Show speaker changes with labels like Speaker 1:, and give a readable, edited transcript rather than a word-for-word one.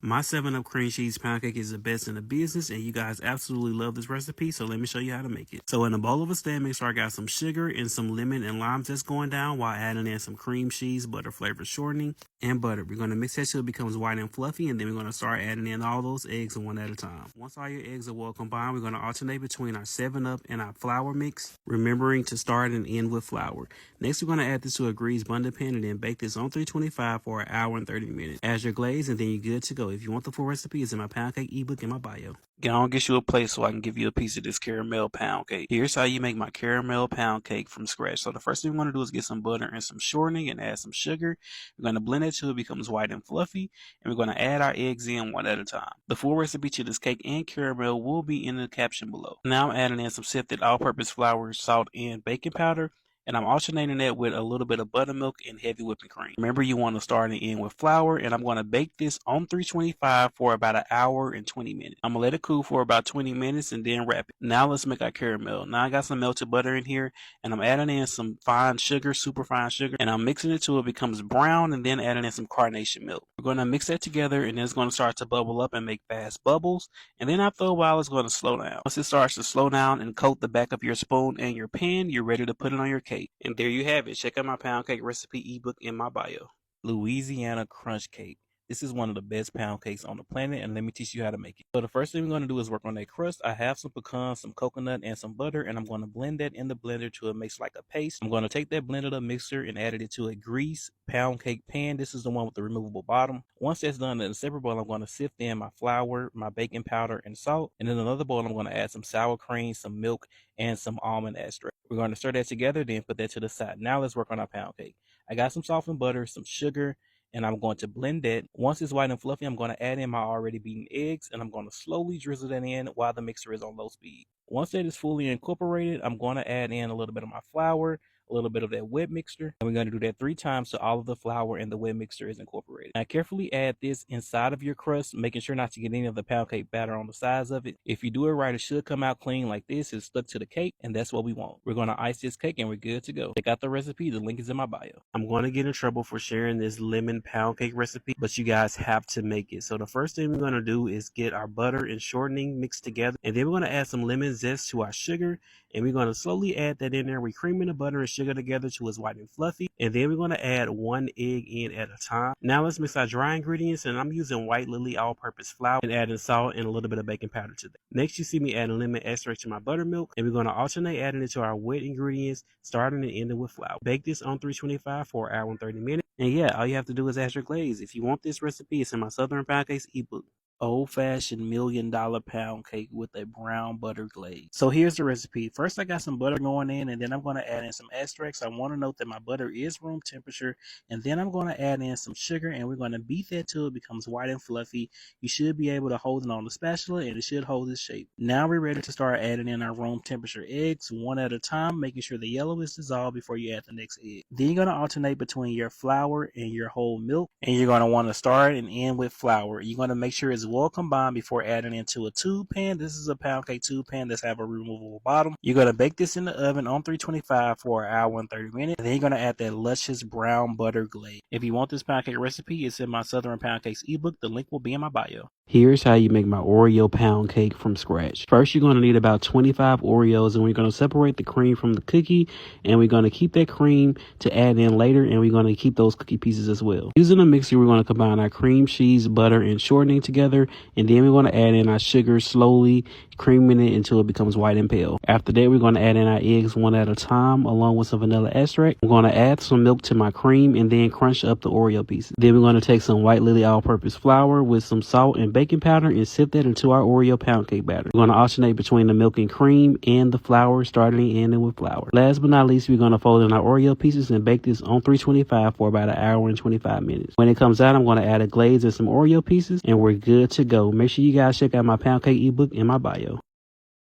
Speaker 1: My 7-Up Cream Cheese Poundcake is the best in the business, and you guys absolutely love this recipe, so let me show you how to make it. So in a bowl of a stand mixer, I got some sugar and some lemon and lime zest going down while adding in some cream cheese, butter flavor shortening, and butter. We're going to mix that till it becomes white and fluffy, and then we're going to start adding in all those eggs one at a time. Once all your eggs are well combined, we're going to alternate between our 7-Up and our flour mix, remembering to start and end with flour. Next, we're going to add this to a greased bun pan and then bake this on 325 for an hour and 30 minutes. Add your glaze, and then you're good to go. If you want the full recipe, it's in my Pound Cake ebook in my bio. Get on, get you a plate so I can give you a piece of this caramel pound cake. Here's how you make my caramel pound cake from scratch. So the first thing we're going to do is get some butter and some shortening and add some sugar. We're going to blend it till it becomes white and fluffy, and we're going to add our eggs in one at a time. The full recipe to this cake and caramel will be in the caption below. Now I'm adding in some sifted all-purpose flour, salt, and baking powder. And I'm alternating that with a little bit of buttermilk and heavy whipping cream. Remember, you want to start and end with flour, and I'm going to bake this on 325 for about an hour and 20 minutes. I'm going to let it cool for about 20 minutes and then wrap it. Now let's make our caramel. Now I got some melted butter in here, and I'm adding in some fine sugar, super fine sugar, and I'm mixing it till it becomes brown, and then adding in some carnation milk. We're going to mix that together, and then it's going to start to bubble up and make fast bubbles, and then after a while it's going to slow down. Once it starts to slow down and coat the back of your spoon and your pan, you're ready to put it on your cake. And there you have it. Check out my pound cake recipe ebook in my bio. Louisiana Crunch Cake. This is one of the best pound cakes on the planet, and let me teach you how to make it. So the first thing we're going to do is work on that crust. I have some pecans, some coconut, and some butter, and I'm going to blend that in the blender till it makes like a paste. I'm going to take that blended up mixer and add it to a greased pound cake pan. This is the one with the removable bottom. Once that's done, in a separate bowl, I'm going to sift in my flour, my baking powder, and salt. And in another bowl, I'm going to add some sour cream, some milk, and some almond extract. We're going to stir that together, then put that to the side. Now let's work on our pound cake. I got some softened butter, some sugar, and I'm going to blend that. Once it's white and fluffy, I'm going to add in my already beaten eggs, and I'm going to slowly drizzle that in while the mixer is on low speed. Once that is fully incorporated, I'm going to add in a little bit of my flour, a little bit of that wet mixture, and we're going to do that 3 times so all of the flour and the wet mixture is incorporated. Now carefully add this inside of your crust, making sure not to get any of the pound cake batter on the sides of it. If you do it right, it should come out clean like this. It's stuck to the cake, and that's what we want. We're going to ice this cake and we're good to go. Check out the recipe. The link is in my bio. I'm going to get in trouble for sharing this lemon pound cake recipe, but you guys have to make it. So the first thing we're going to do is get our butter and shortening mixed together, and then we're going to add some lemon zest to our sugar, and we're going to slowly add that in there. We're creaming the butter and sugar together till it's white and fluffy, and then we're going to add 1 egg in at a time. Now let's mix our dry ingredients, and I'm using white lily all-purpose flour and adding salt and a little bit of baking powder to that. Next, you see me adding lemon extract to my buttermilk, and we're going to alternate adding it to our wet ingredients, starting and ending with flour. Bake this on 325 for an hour and 30 minutes, and yeah, all you have to do is add your glaze. If you want this recipe, it's in my Southern Pound Cakes ebook. Old-fashioned $1 million pound cake with a brown butter glaze. So here's the recipe. First, I got some butter going in, and then I'm going to add in some extracts. I want to note that my butter is room temperature, and then I'm going to add in some sugar, and we're going to beat that till it becomes white and fluffy. You should be able to hold it on the spatula, and it should hold its shape. Now we're ready to start adding in our room temperature eggs one at a time, making sure the yellow is dissolved before you add the next egg. Then you're going to alternate between your flour and your whole milk, and you're going to want to start and end with flour. You're going to make sure it's well combined before adding into a tube pan. This is a pound cake tube pan that's have a removable bottom. You're going to bake this in the oven on 325 for an hour and 30 minutes, and then you're going to add that luscious brown butter glaze. If you want this pound cake recipe, it's in my Southern Pound Cakes ebook. The link will be in my bio. Here's how you make my Oreo pound cake from scratch. First, you're going to need about 25 Oreos, and we're going to separate the cream from the cookie, and we're going to keep that cream to add in later, and we're going to keep those cookie pieces as well. Using a mixer, we're going to combine our cream cheese, butter, and shortening together, and then we're going to add in our sugar, slowly creaming it until it becomes white and pale. After that, we're going to add in our eggs one at a time, along with some vanilla extract. I'm going to add some milk to my cream and then crunch up the Oreo pieces. Then we're going to take some white lily all-purpose flour with some salt and baking powder and sift that into our Oreo pound cake batter. We're going to alternate between the milk and cream and the flour, starting and ending with flour. Last but not least, we're going to fold in our Oreo pieces and bake this on 325 for about an hour and 25 minutes. When it comes out, I'm going to add a glaze and some Oreo pieces, and we're good to go. Make sure you guys check out my pound cake ebook in my bio.